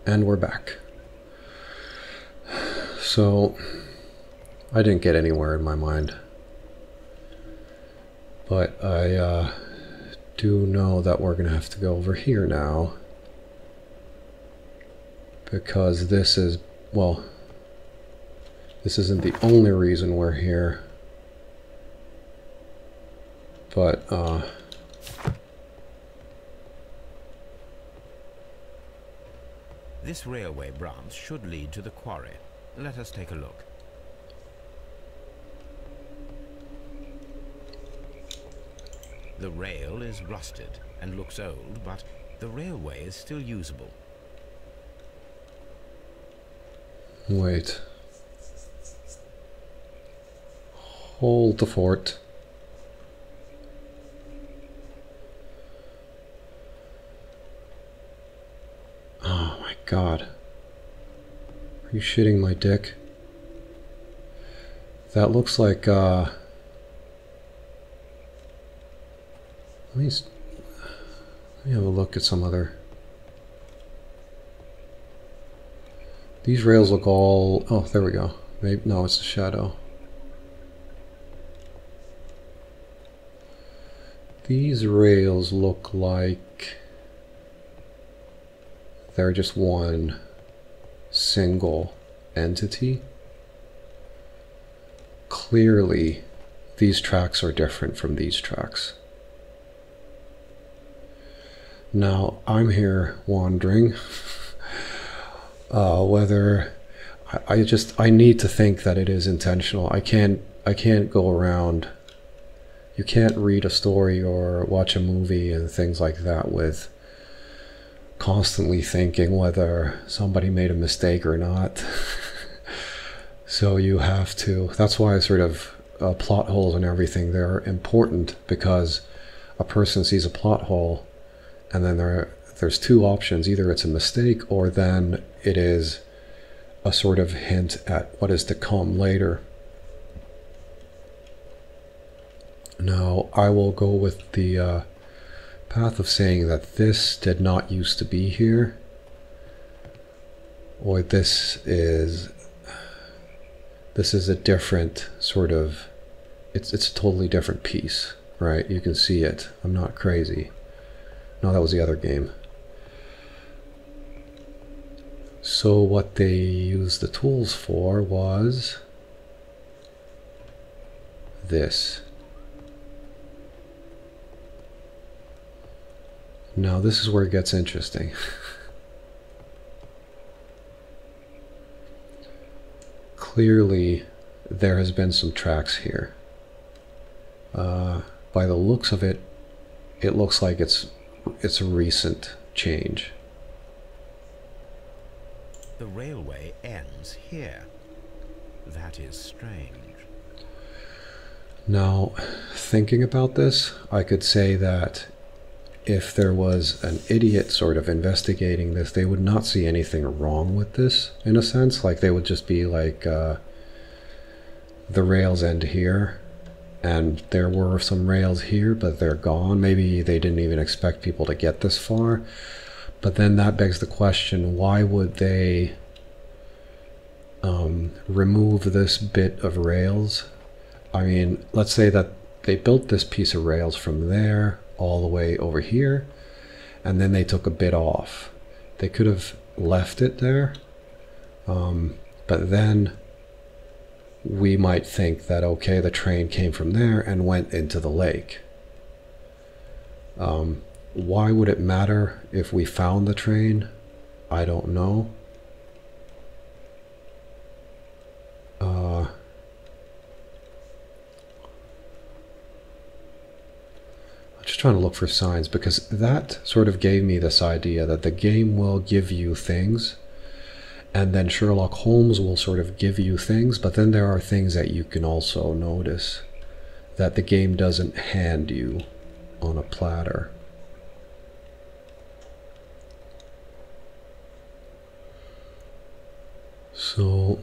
And we're back. So, I didn't get anywhere in my mind. But I do know that we're going to have to go over here now. Because this is, well, this isn't the only reason we're here. But, this railway branch should lead to the quarry. Let us take a look. The rail is rusted and looks old, but the railway is still usable. wait. Hold the fort. Oh my god. Are you shitting my dick? That looks like, let me have a look at some other... These rails look all... Oh, there we go. Maybe, no, it's a shadow. These rails look like they're just one single entity. Clearly, these tracks are different from these tracks. Now, I'm here wondering whether I need to think that it is intentional. I can't go around. You can't read a story or watch a movie and things like that with constantly thinking whether somebody made a mistake or not. So you have to, that's why sort of plot holes and everything, they're important, because a person sees a plot hole and then there's two options. Either it's a mistake or then it is a sort of hint at what is to come later. Now, I will go with the path of saying that this did not used to be here, or this is a different sort of, it's a totally different piece, right? You can see it. I'm not crazy. No, that was the other game. So what they used the tools for was this. Now this is where it gets interesting. Clearly there has been some tracks here. By the looks of it, it looks like it's a recent change. The railway ends here. That is strange. Now, thinking about this, I could say that if there was an idiot sort of investigating this, they would not see anything wrong with this, in a sense. Like, they would just be like, the rails end here, and there were some rails here, but they're gone. Maybe they didn't even expect people to get this far. But then that begs the question, why would they remove this bit of rails? I mean, let's say that they built this piece of rails from there all the way over here, and then they took a bit off. They could have left it there, but then we might think that, okay, the train came from there and went into the lake. Why would it matter if we found the train? I don't know. I'm just trying to look for signs, because that sort of gave me this idea that the game will give you things, and then Sherlock Holmes will sort of give you things, but then there are things that you can also notice that the game doesn't hand you on a platter. So,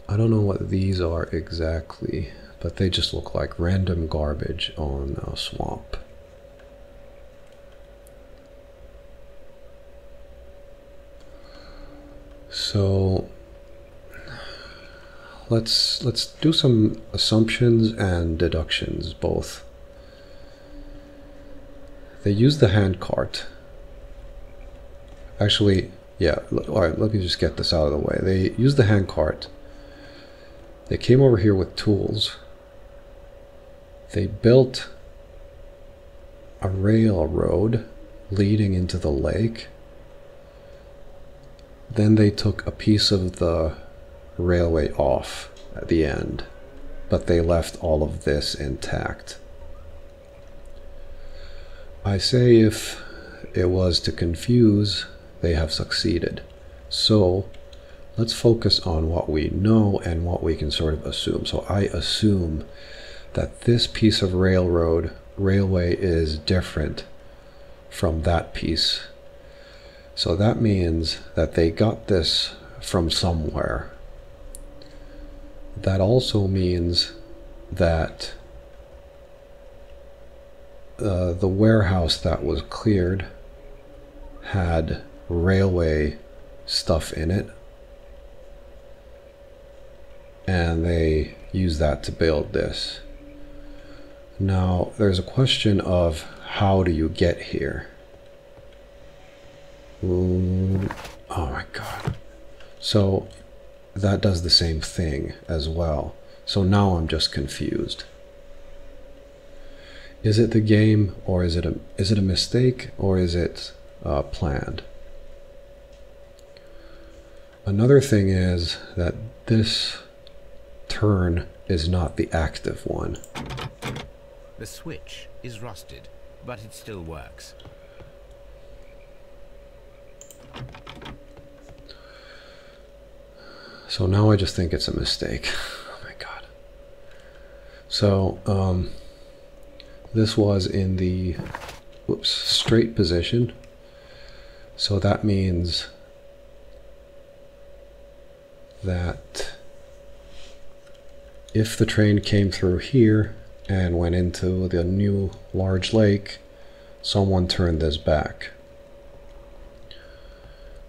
I don't know what these are exactly, but they just look like random garbage on a swamp. So let's do some assumptions and deductions both. They use the hand cart. Actually, yeah, alright, let me just get this out of the way. They use the hand cart. They came over here with tools. They built a railroad leading into the lake. Then they took a piece of the railway off at the end, but they left all of this intact. I say if it was to confuse, they have succeeded. So let's focus on what we know and what we can sort of assume. So I assume that this piece of railway is different from that piece. So that means that they got this from somewhere. That also means that the warehouse that was cleared had railway stuff in it, and they used that to build this. Now there's a question of how do you get here? Ooh, oh my god. So that does the same thing as well. So now I'm just confused. Is it the game, or is it a mistake, or is it planned? Another thing is that this turn is not the active one. The switch is rusted, but it still works. So now I just think it's a mistake. Oh my god. So this was in the straight position. So that means that if the train came through here and went into the new large lake, someone turned this back.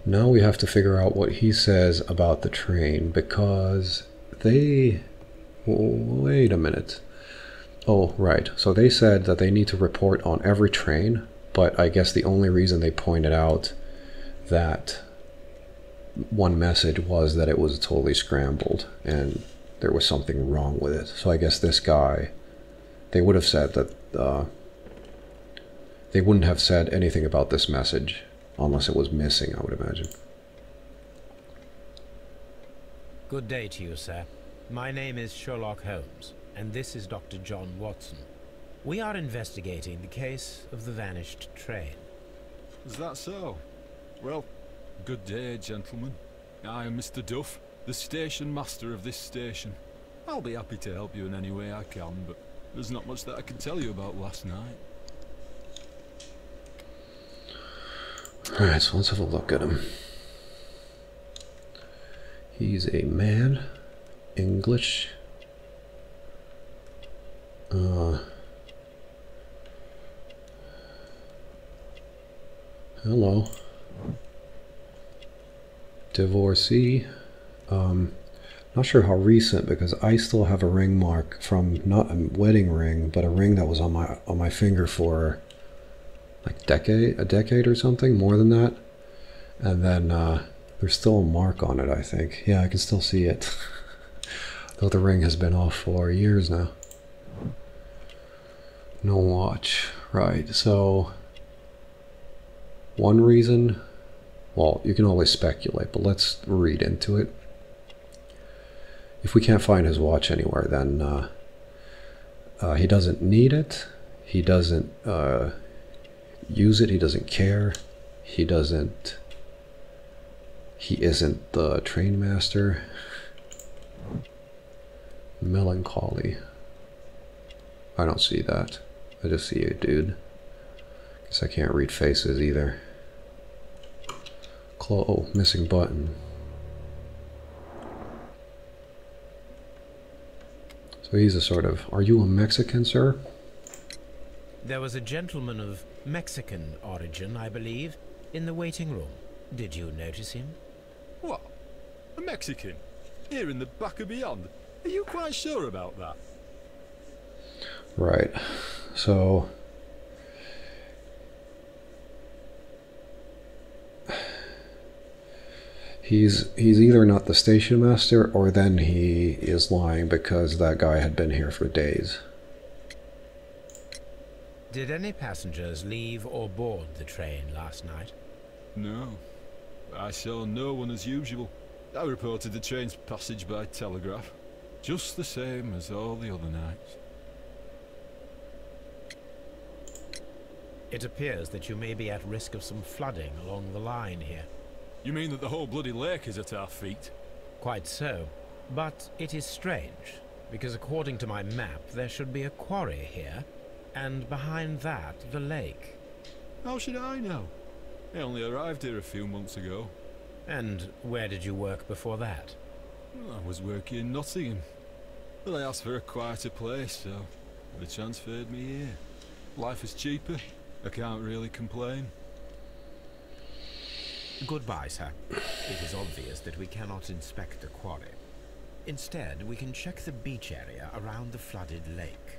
Now we have to figure out what he says about the train, because they... wait a minute. Oh, right. So they said that they need to report on every train, but I guess the only reason they pointed out that one message was that it was totally scrambled and there was something wrong with it. So I guess this guy, they would have said that they wouldn't have said anything about this message unless it was missing, I would imagine. Good day to you, sir. My name is Sherlock Holmes, and this is Dr. John Watson. We are investigating the case of the vanished train. Is that so? Well, good day, gentlemen. I am Mr. Duff, the station master of this station. I'll be happy to help you in any way I can, but there's not much that I can tell you about last night. Alright, so let's have a look at him. He's a man, English. Hello. Divorcee. Not sure how recent, because I still have a ring mark from not a wedding ring, but a ring that was on my finger for like a decade or something, more than that. And then there's still a mark on it, I think. Yeah, I can still see it. Though the ring has been off for years now. No watch. Right, so one reason, well, you can always speculate, but let's read into it. If we can't find his watch anywhere, then he doesn't need it. He doesn't use it. He doesn't care. He isn't the train master. Melancholy. I don't see that. I just see a dude. Guess I can't read faces either. Oh, missing button. So he's a sort of, are you a Mexican, sir? There was a gentleman of Mexican origin, I believe, in the waiting room. Did you notice him? What? A Mexican? Here in the back of beyond? Are you quite sure about that? Right. So he's either not the station master, or then he is lying because that guy had been here for days. Did any passengers leave or board the train last night? No. I saw no one as usual. I reported the train's passage by telegraph. Just the same as all the other nights. It appears that you may be at risk of some flooding along the line here. You mean that the whole bloody lake is at our feet? Quite so. But it is strange, because according to my map, there should be a quarry here, and behind that, the lake. How should I know? I only arrived here a few months ago. And where did you work before that? Well, I was working in Nottingham. But I asked for a quieter place, so they transferred me here. Life is cheaper. I can't really complain. Goodbye, sir. It is obvious that we cannot inspect the quarry. Instead, we can check the beach area around the flooded lake.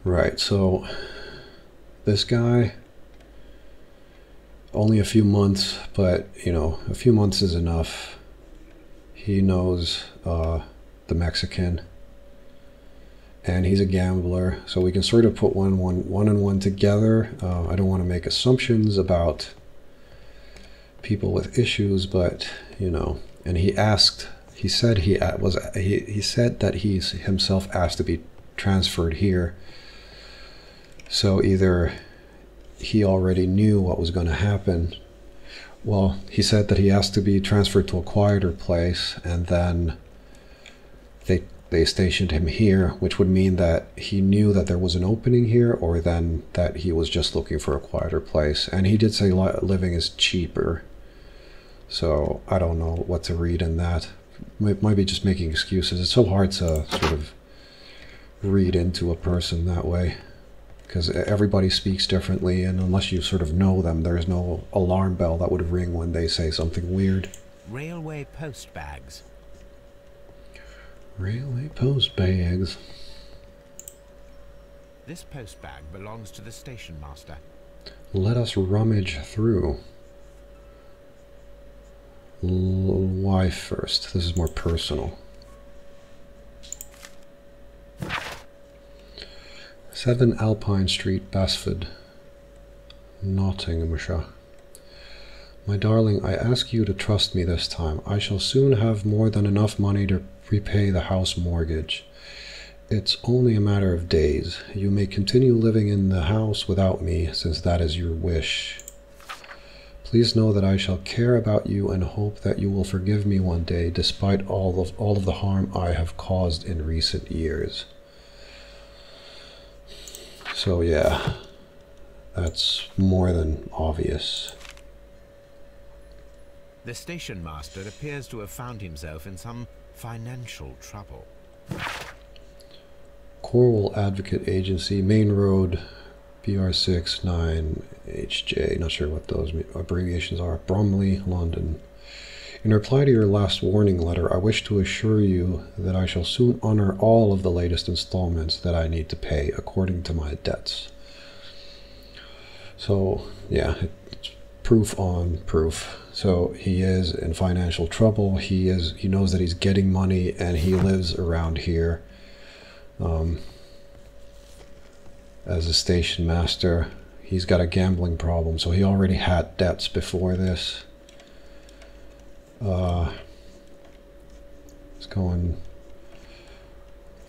Right, so this guy, only a few months, but you know, a few months is enough. He knows the Mexican, and he's a gambler, so we can sort of put one and one together. I don't want to make assumptions about people with issues, but you know. And he said that he himself asked to be transferred here. So either he already knew what was going to happen. Well, he said that he asked to be transferred to a quieter place, and then they stationed him here, which would mean that he knew that there was an opening here, or then that he was just looking for a quieter place. And he did say living is cheaper. So I don't know what to read in that. Might be just making excuses. It's so hard to sort of read into a person that way, because everybody speaks differently, and unless you sort of know them, there's no alarm bell that would ring when they say something weird. Railway post bags. Railway post bags. This post bag belongs to the station master. Let us rummage through. Why first? This is more personal. 7 Alpine Street, Basford, Nottinghamshire. My darling, I ask you to trust me this time. I shall soon have more than enough money to repay the house mortgage. It's only a matter of days. You may continue living in the house without me, since that is your wish. Please know that I shall care about you and hope that you will forgive me one day, despite all of the harm I have caused in recent years. So yeah, that's more than obvious. The station master appears to have found himself in some financial trouble. Cornwall Advocate Agency, Main Road, BR6 9HJ, not sure what those abbreviations are, Bromley, London. In reply to your last warning letter, I wish to assure you that I shall soon honor all of the latest installments that I need to pay according to my debts. So, yeah, it's proof on proof. So he is in financial trouble. He knows that he's getting money, and he lives around here as a station master. He's got a gambling problem, so he already had debts before this. This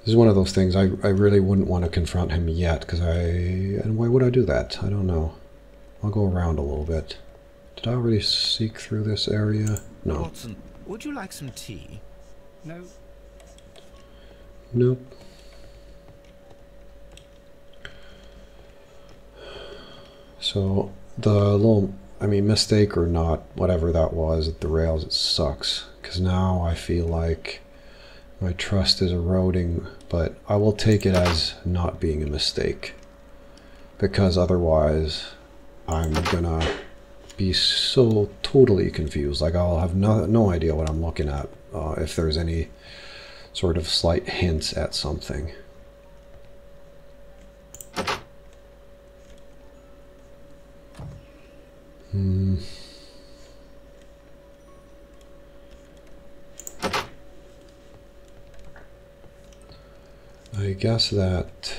is one of those things I really wouldn't want to confront him yet, and why would I do that? I don't know. I'll go around a little bit. Did I already seek through this area? No. Watson, would you like some tea? No. Nope. So the little, mistake or not, whatever that was at the rails, it sucks. Because now I feel like my trust is eroding, but I will take it as not being a mistake. Because otherwise, I'm gonna be so totally confused. Like I'll have no idea what I'm looking at if there's any sort of slight hints at something. I guess that,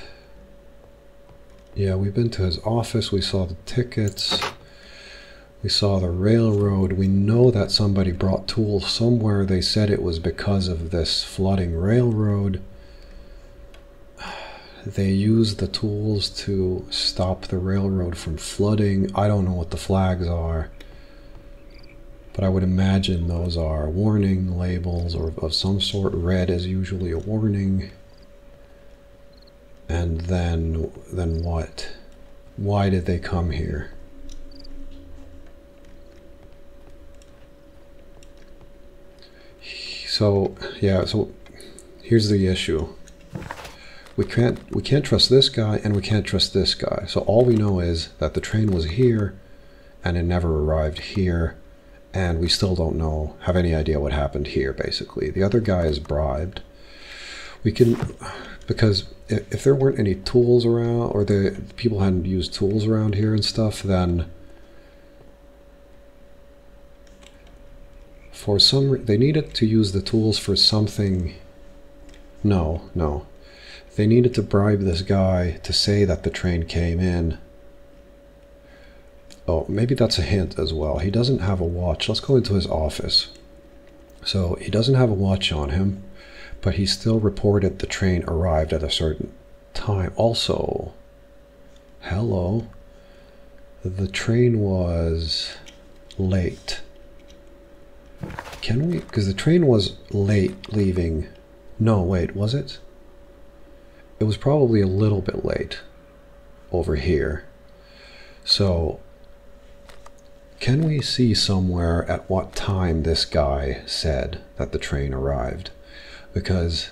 yeah, we've been to his office, we saw the tickets, we saw the railroad, we know that somebody brought tools somewhere. They said it was because of this flooding railroad. They used the tools to stop the railroad from flooding. I don't know what the flags are, but I would imagine those are warning labels or of some sort. Red is usually a warning. And then what? Why did they come here? So, yeah, so here's the issue. We can't trust this guy and we can't trust this guy. So all we know is that the train was here and it never arrived here, and we still don't have any idea what happened here, basically. The other guy is bribed. We can, because if there weren't any tools around, or the people hadn't used tools around here and stuff, then for some they needed to use the tools for something. No. They needed to bribe this guy to say that the train came in. Oh, maybe that's a hint as well. He doesn't have a watch. Let's go into his office. So he doesn't have a watch on him, but he still reported the train arrived at a certain time. Also, hello, the train was late. Can we, because the train was late leaving. No, wait, was it? It was probably a little bit late over here. So can we see somewhere at what time this guy said that the train arrived? Because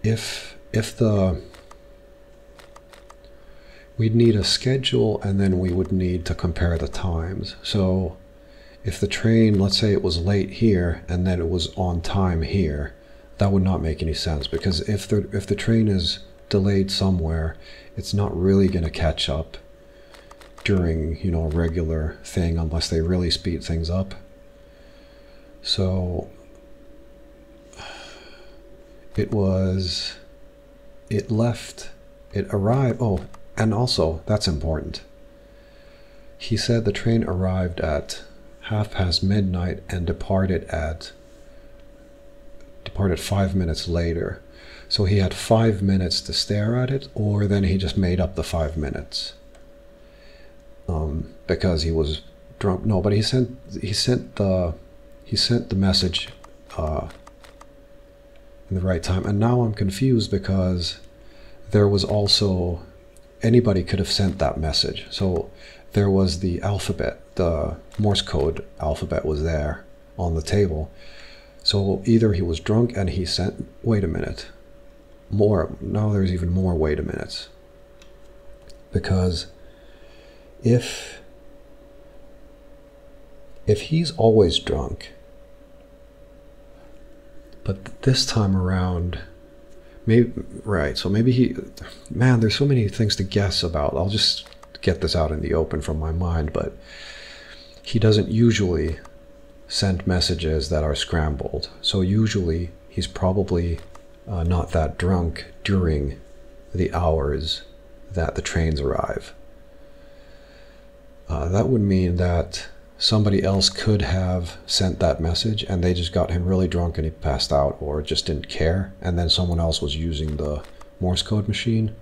if we'd need a schedule, and then we would need to compare the times. So if the train, let's say it was late here and then it was on time here, that would not make any sense, because if the train is delayed somewhere, it's not really going to catch up during, you know, a regular thing unless they really speed things up. So it arrived, oh, and also, that's important. He said the train arrived at midnight and departed 5 minutes later. So he had 5 minutes to stare at it, or then he just made up the 5 minutes. Because he was drunk. No, but he sent the message in the right time. And now I'm confused because there was also, anybody could have sent that message. So there was the alphabet, the Morse code alphabet was there on the table. So either he was drunk and he sent, wait a minute, now there's even more wait a minutes. Because if he's always drunk, but this time around, maybe, right, so maybe man, there's so many things to guess about. I'll just get this out in the open from my mind, but he doesn't usually send messages that are scrambled. So usually he's probably not that drunk during the hours that the trains arrive. That would mean that somebody else could have sent that message and they just got him really drunk and he passed out, or just didn't care, and then someone else was using the Morse code machine,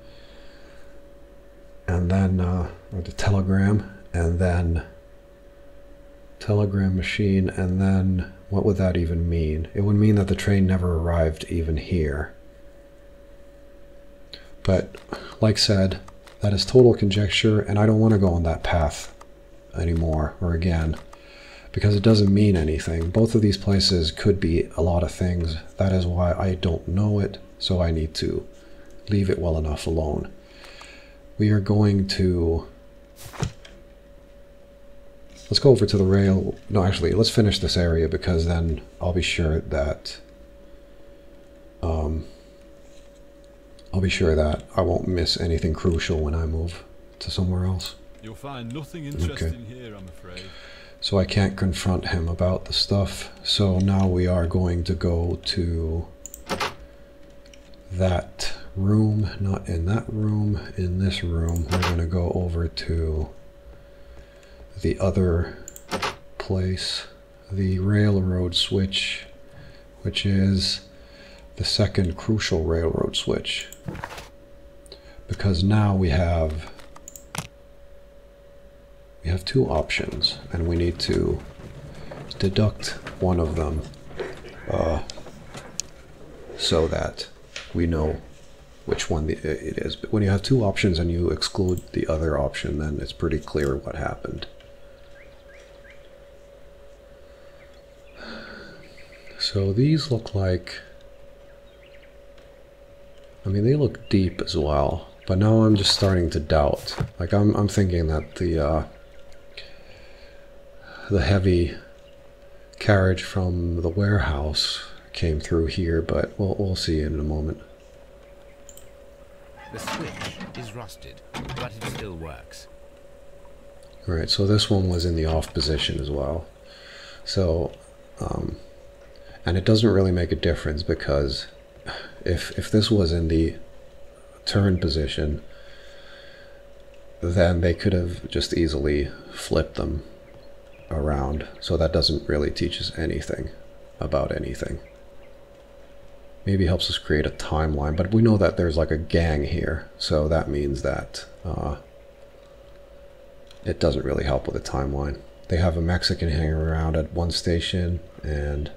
and then or the telegram, and then telegram machine, and then what would that even mean? It would mean that the train never arrived even here. But like said, that is total conjecture, and I don't want to go on that path anymore or again, because it doesn't mean anything. Both of these places could be a lot of things. That is why I don't know it, so I need to leave it well enough alone. We are going to let's go over to the rail. No, actually, let's finish this area because then I'll be sure that I won't miss anything crucial when I move to somewhere else. You'll find nothing interesting here, I'm afraid. So I can't confront him about the stuff. So now we are going to go to that room, not in that room, in this room. We're going to go over to the other place, the railroad switch, which is the second crucial railroad switch. Because now we have two options, and we need to deduct one of them so that we know which one it is. But when you have two options and you exclude the other option, then it's pretty clear what happened. So these look like, I mean, they look deep as well, but now I'm just starting to doubt. Like I'm thinking that the heavy carriage from the warehouse came through here, but we'll see in a moment. The switch is rusted, but it still works. Right, so this one was in the off position as well. So, and it doesn't really make a difference because if this was in the turn position, then they could have just easily flipped them around. So that doesn't really teach us anything about anything. Maybe helps us create a timeline, but we know that there's like a gang here, so that means that it doesn't really help with a timeline. They have a Mexican hanging around at one station, and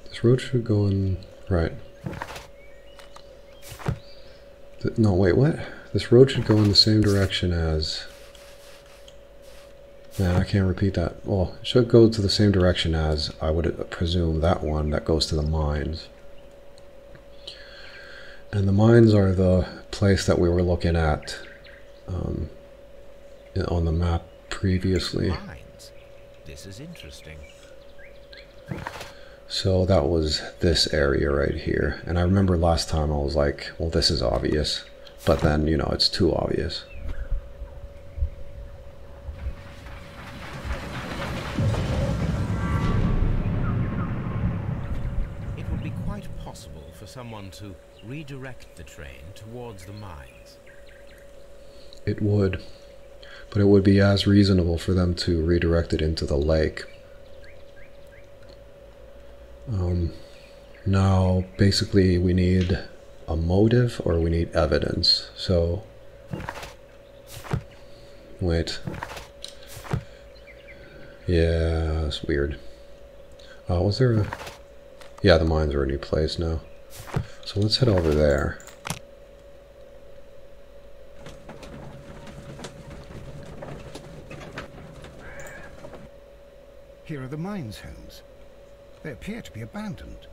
this road should go in, right. No, wait, what? This road should go in the same direction as... Man, I can't repeat that. Well, it should go to the same direction as, I would presume, that one that goes to the mines. And the mines are the place that we were looking at on the map previously. Mines? This is interesting. So that was this area right here. And I remember last time I was like, well, this is obvious. But then, you know, it's too obvious. It would be quite possible for someone to redirect the train towards the mines. It would. But it would be as reasonable for them to redirect it into the lake. Now, basically, we need a motive or we need evidence. So, wait. Yeah, that's weird. Was there a... Yeah, the mines are a new place now. So let's head over there. Here are the mines, Holmes. They appear to be abandoned.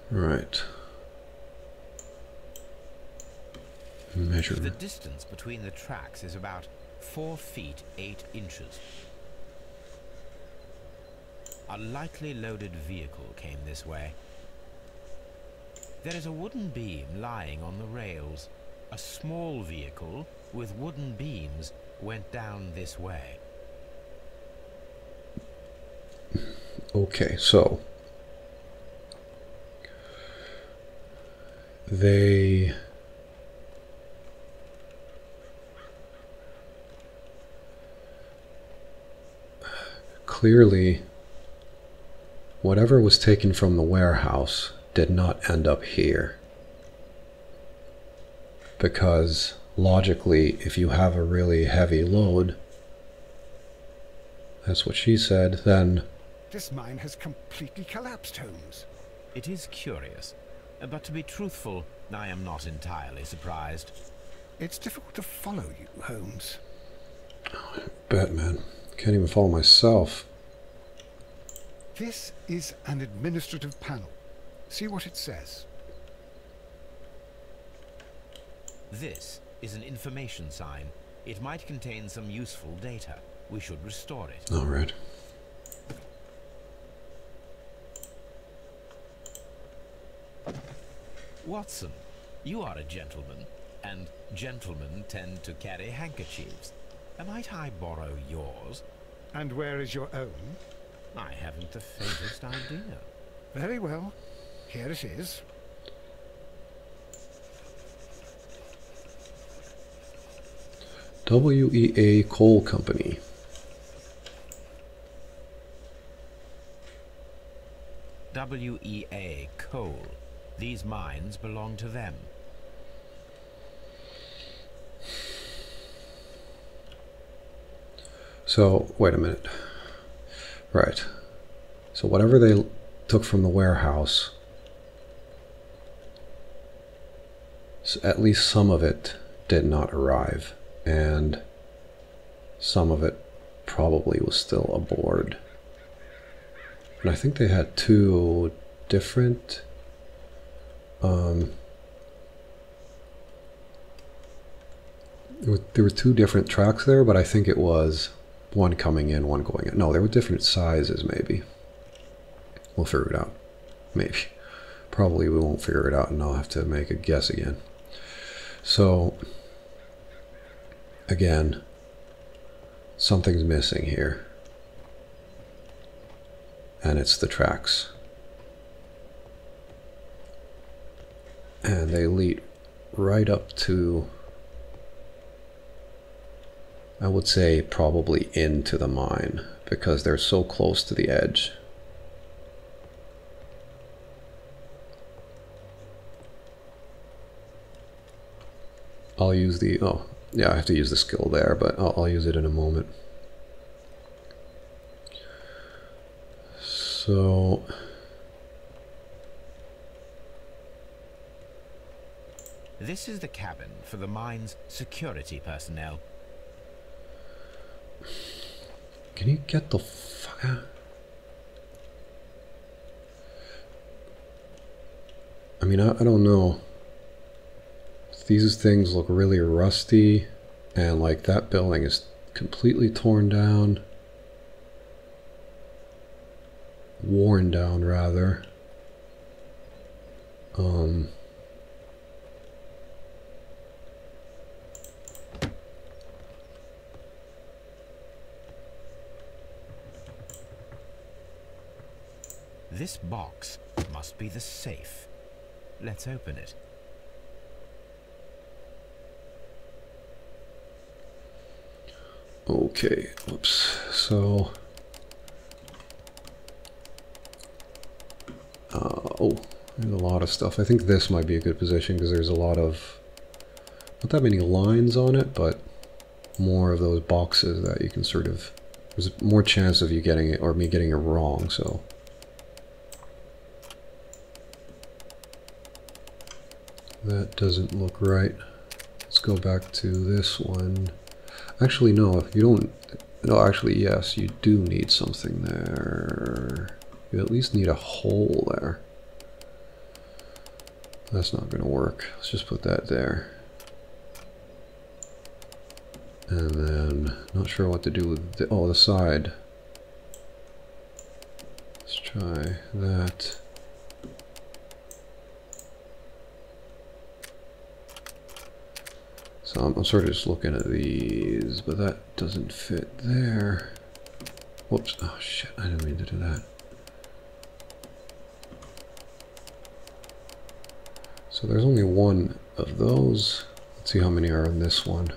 Right. Measure. The distance between the tracks is about 4 feet 8 inches. A lightly loaded vehicle came this way. There is a wooden beam lying on the rails. A small vehicle with wooden beams went down this way. Okay, so they clearly, whatever was taken from the warehouse did not end up here. Because logically, if you have a really heavy load, that's what she said, then... This mine has completely collapsed, Holmes. It is curious, but to be truthful, I am not entirely surprised. It's difficult to follow you, Holmes. Bet, man. Can't even follow myself. This is an administrative panel. See what it says. This is an information sign. It might contain some useful data. We should restore it. All right. Watson, you are a gentleman, and gentlemen tend to carry handkerchiefs. Might I borrow yours? And where is your own? I haven't the faintest idea. Very well. Here it is. WEA Coal Company. WEA Coal. These mines belong to them. So, wait a minute. Right. So whatever they took from the warehouse, at least some of it did not arrive, and some of it probably was still aboard. And I think they had two different there were two different tracks there, but I think it was one coming in, one going in. No, there were different sizes, maybe. We'll figure it out. Maybe. Probably we won't figure it out, and I'll have to make a guess again. So, again, something's missing here. And it's the tracks. And they lead right up to, I would say, probably into the mine, because they're so close to the edge. I'll use the, oh, yeah, I have to use the skill there, but I'll use it in a moment. So, this is the cabin for the mine's security personnel. can you get the fuck out? I mean, I don't know. These things look really rusty, and like that building is completely torn down. Worn down, rather. This box must be the safe. Let's open it. Okay, whoops. So, oh, there's a lot of stuff. I think this might be a good position because there's a lot of, not that many lines on it, but more of those boxes that you can sort of, there's more chance of you getting it, or me getting it wrong, so. That doesn't look right. Let's go back to this one. Actually, no, you don't. No, actually, yes, you do need something there. You at least need a hole there. That's not going to work. Let's just put that there. And then, not sure what to do with the, oh, the side. Let's try that. So I'm sort of just looking at these, but that doesn't fit there. Whoops, oh shit, I didn't mean to do that. So there's only one of those. Let's see how many are in this one.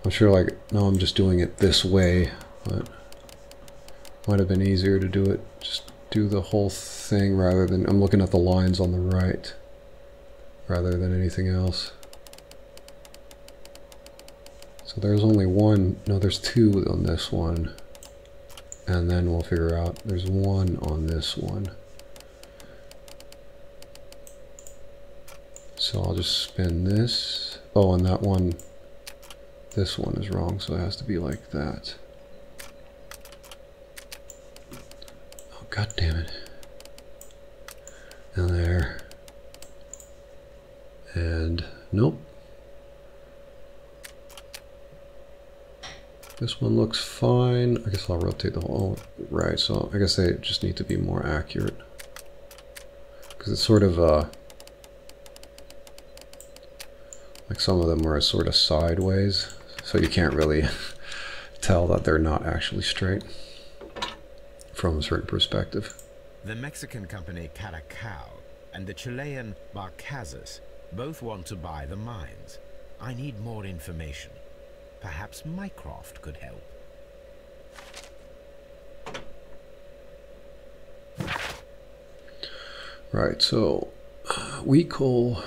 I'm sure, like, no, I'm just doing it this way, but might have been easier to do it, just do the whole thing rather than, I'm looking at the lines on the right rather than anything else. So there's only one, no, there's two on this one, and then we'll figure out there's one on this one. So I'll just spin this. Oh, and that one, this one is wrong, so it has to be like that. Oh, god damn it. And there. And nope. This one looks fine. I guess I'll rotate the whole. Oh, right, so I guess they just need to be more accurate. Because it's sort of like some of them are sort of sideways, so you can't really tell that they're not actually straight from a certain perspective. The Mexican company Caracao and the Chilean Barcazas both want to buy the mines. I need more information. Perhaps Mycroft could help. Right, so we call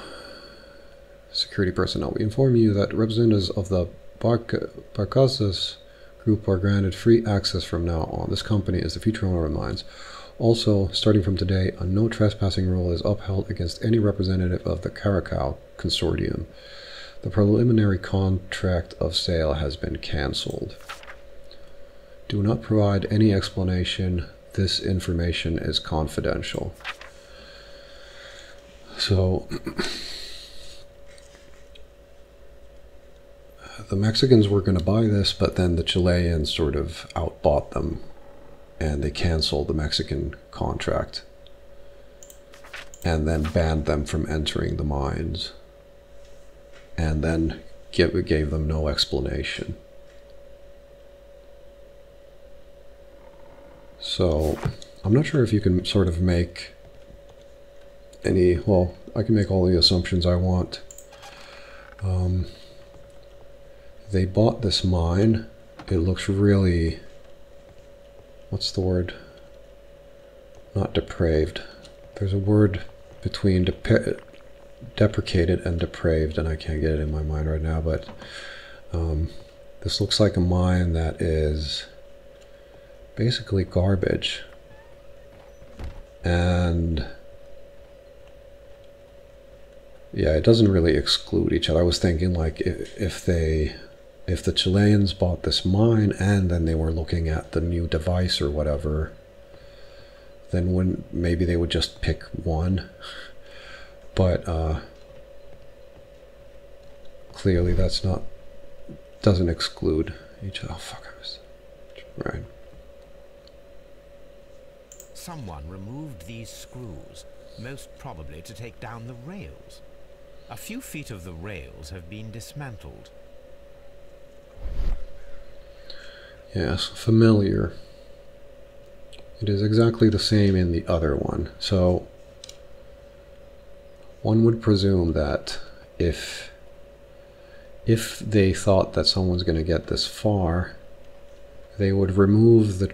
security personnel. We inform you that representatives of the Barcazas group are granted free access from now on. This company is the future owner of mines. Also, starting from today, a no trespassing rule is upheld against any representative of the Caracao consortium. The preliminary contract of sale has been cancelled. Do not provide any explanation. This information is confidential. So, the Mexicans were going to buy this, but then the Chileans sort of outbought them, and they canceled the Mexican contract, and then banned them from entering the mines, and then gave them no explanation. So, I'm not sure if you can sort of make any, well, I can make all the assumptions I want. They bought this mine. It looks really, what's the word? Not depraved. There's a word between deprecated and depraved, and I can't get it in my mind right now, but this looks like a mine that is basically garbage. And yeah, it doesn't really exclude each other. I was thinking like if the Chileans bought this mine and then they were looking at the new device or whatever, then maybe they would just pick one. But clearly that's not, doesn't exclude each other. Oh fuck, I was right. Someone removed these screws, most probably to take down the rails. A few feet of the rails have been dismantled. Yes, familiar. It is exactly the same in the other one. So one would presume that if they thought that someone's going to get this far, they would remove the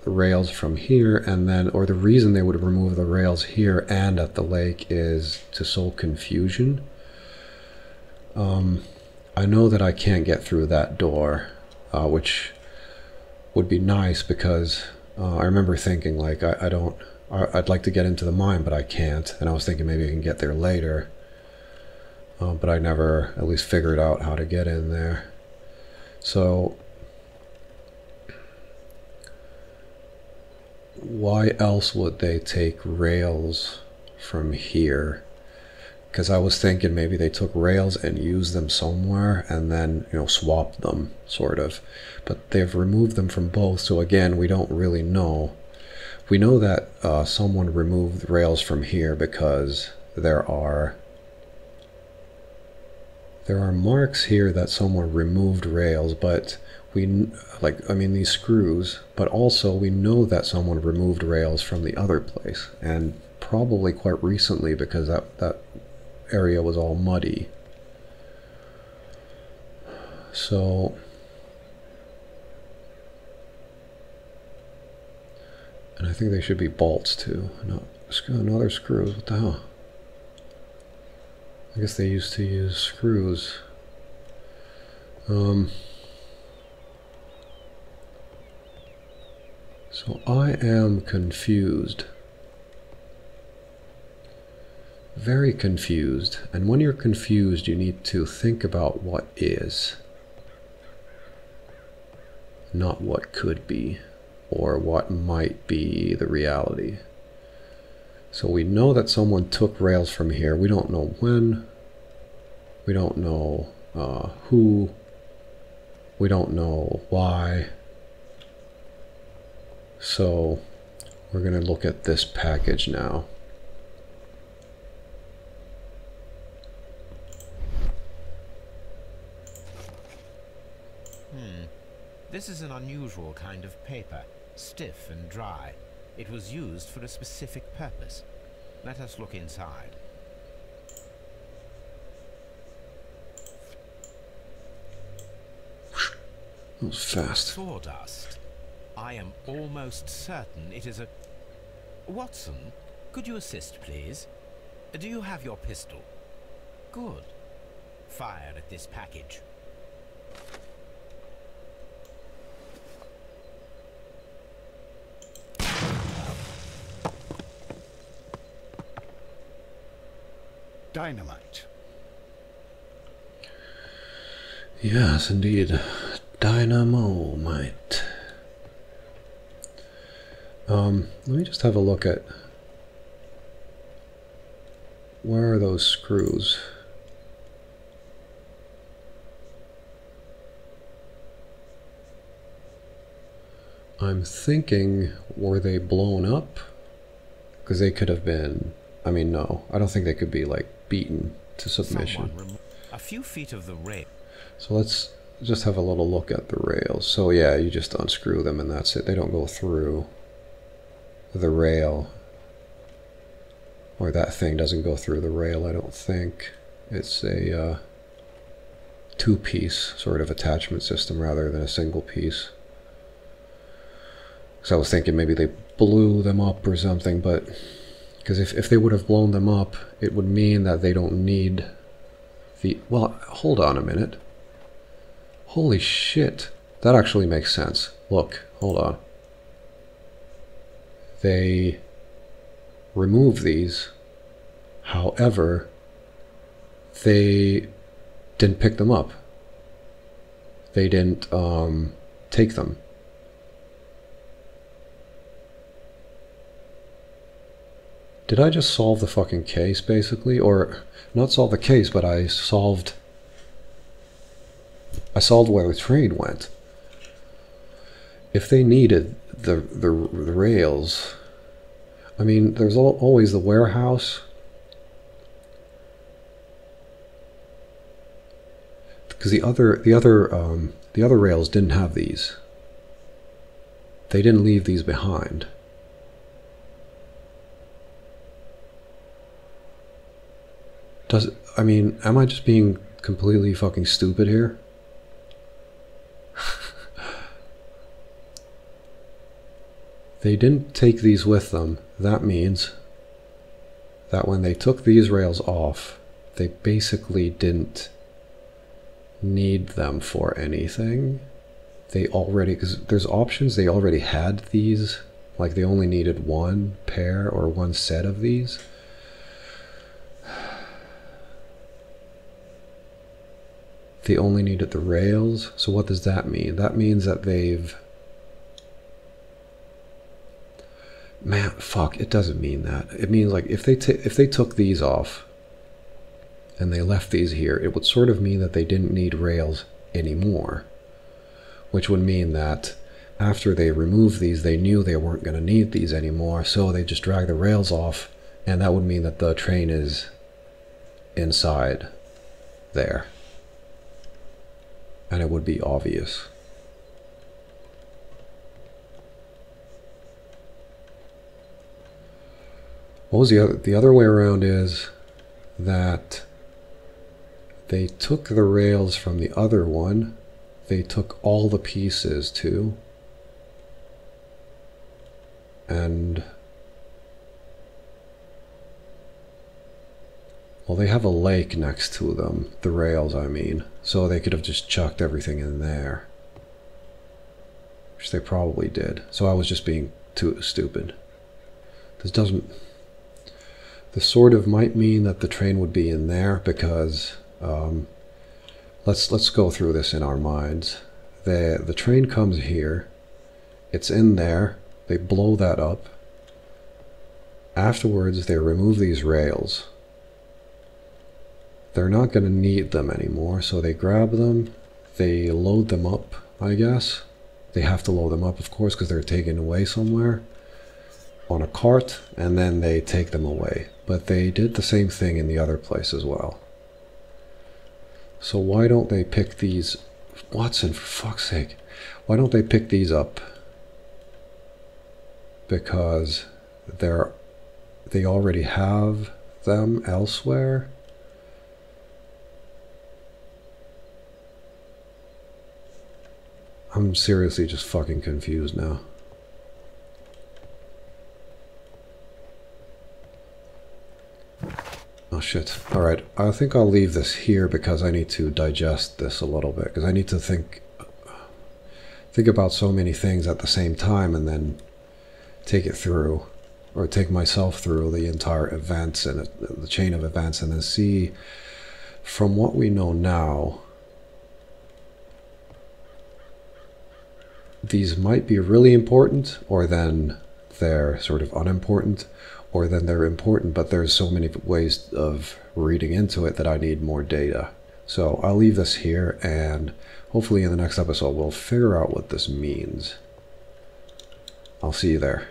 rails from here, and then, or the reason they would remove the rails here and at the lake is to sow confusion. I know that I can't get through that door, which would be nice because I remember thinking like I'd like to get into the mine, but I can't, and I was thinking maybe I can get there later, but I never at least figured out how to get in there. So why else would they take rails from here? Because I was thinking maybe they took rails and used them somewhere and then, you know, swapped them, sort of. But they've removed them from both, so again, we don't really know. We know that someone removed rails from here because there are marks here that someone removed rails, but these screws, but also we know that someone removed rails from the other place, and probably quite recently because that area was all muddy. So and I think they should be bolts too. No, other screws. What the hell? I guess they used to use screws. So I am confused. very confused. And when you're confused, you need to think about what is, not what could be, or what might be the reality. So we know that someone took rails from here. We don't know when. We don't know who. We don't know why. So we're going to look at this package now. This is an unusual kind of paper, stiff and dry. It was used for a specific purpose. Let us look inside. That was fast. Sawdust. I am almost certain it is a... Watson, could you assist, please? Do you have your pistol? Good. Fire at this package. Dynamite. Yes, indeed. Dynamite. Let me just have a look at... Where are those screws? I'm thinking, were they blown up? Because they could have been... I mean, no. I don't think they could be, like, beaten to submission. A few feet of the rail. So let's just have a little look at the rails. So yeah, you just unscrew them and that's it. They don't go through the rail. Or that thing doesn't go through the rail, I don't think. It's a two-piece sort of attachment system rather than a single piece. So I was thinking maybe they blew them up or something, but... Because if they would have blown them up, it would mean that they don't need the... Well, hold on a minute. Holy shit. That actually makes sense. Look, hold on. They remove these. However, they didn't pick them up. They didn't take them. Did I just solve the fucking case, basically? Or, not solve the case, but I solved where the train went. If they needed the rails... I mean, there's always the warehouse. Because the other rails didn't have these. They didn't leave these behind. I mean, am I just being completely fucking stupid here? They didn't take these with them. That means that when they took these rails off, they basically didn't need them for anything. They already, because there's options, they already had these. Like they only needed one pair or one set of these. They only needed the rails. So what does that mean? That means that they've... Man, fuck, it doesn't mean that. It means like if they took these off and they left these here, it would sort of mean that they didn't need rails anymore. Which would mean that after they removed these, they knew they weren't going to need these anymore, so they just drag the rails off, and that would mean that the train is inside there. And it would be obvious. What was the other way around is that they took the rails from the other one. They took all the pieces too. And well, they have a lake next to them, the rails I mean, so they could have just chucked everything in there, which they probably did. So I was just being too stupid. This doesn't... This sort of might mean that the train would be in there because let's go through this in our minds. The train comes here. It's in there. They blow that up. Afterwards, they remove these rails. They're not going to need them anymore, so they grab them. They load them up, I guess. They have to load them up, of course, because they're taken away somewhere on a cart, and then they take them away. But they did the same thing in the other place as well. So why don't they pick these... Watson, for fuck's sake. Why don't they pick these up? Because they already have them elsewhere. I'm seriously just fucking confused now. Oh shit. Alright, I think I'll leave this here because I need to digest this a little bit. Because I need to think about so many things at the same time and then take it through. Or take myself through the entire events and the chain of events and then see from what we know now. These might be really important, or then they're sort of unimportant, or then they're important, but there's so many ways of reading into it that I need more data. So I'll leave this here, and hopefully in the next episode we'll figure out what this means. I'll see you there.